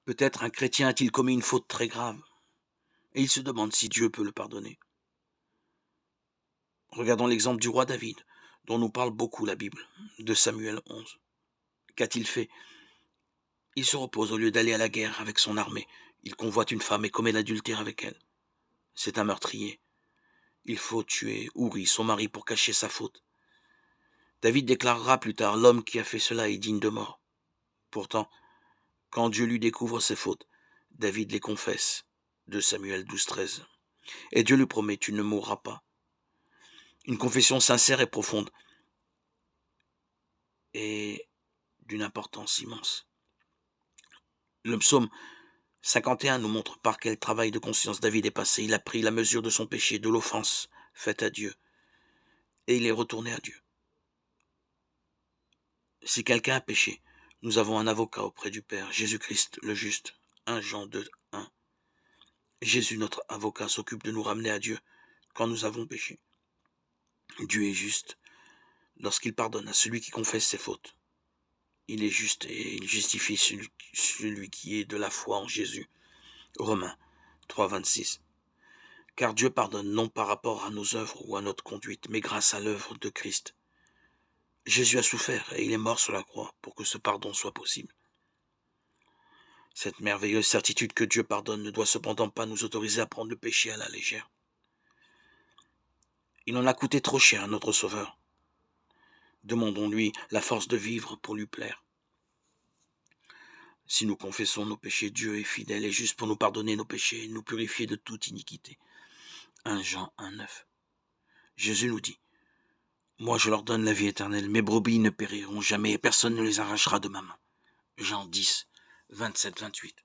Peut-être un chrétien a-t-il commis une faute très grave, et il se demande si Dieu peut le pardonner. Regardons l'exemple du roi David, dont nous parle beaucoup la Bible, de Samuel 11. Qu'a-t-il fait? Il se repose au lieu d'aller à la guerre avec son armée. Il convoite une femme et commet l'adultère avec elle. C'est un meurtrier. Il faut tuer Uri, son mari, pour cacher sa faute. David déclarera plus tard: l'homme qui a fait cela est digne de mort. Pourtant, quand Dieu lui découvre ses fautes, David les confesse. 2 Samuel 12, 13. Et Dieu lui promet: tu ne mourras pas. Une confession sincère et profonde, et d'une importance immense. Le psaume 51 nous montre par quel travail de conscience David est passé. Il a pris la mesure de son péché, de l'offense faite à Dieu, et il est retourné à Dieu. Si quelqu'un a péché, nous avons un avocat auprès du Père, Jésus-Christ le juste. 1 Jean 2, 1. Jésus, notre avocat, s'occupe de nous ramener à Dieu quand nous avons péché. Dieu est juste lorsqu'il pardonne à celui qui confesse ses fautes. Il est juste et il justifie celui qui est de la foi en Jésus. Romains 3, 26. Car Dieu pardonne non par rapport à nos œuvres ou à notre conduite, mais grâce à l'œuvre de Christ. Jésus a souffert et il est mort sur la croix pour que ce pardon soit possible. Cette merveilleuse certitude que Dieu pardonne ne doit cependant pas nous autoriser à prendre le péché à la légère. Il en a coûté trop cher à notre Sauveur. Demandons-lui la force de vivre pour lui plaire. Si nous confessons nos péchés, Dieu est fidèle et juste pour nous pardonner nos péchés et nous purifier de toute iniquité. 1 Jean 1, 9. Jésus nous dit: moi je leur donne la vie éternelle, mes brebis ne périront jamais et personne ne les arrachera de ma main. Jean 10, 27, 28.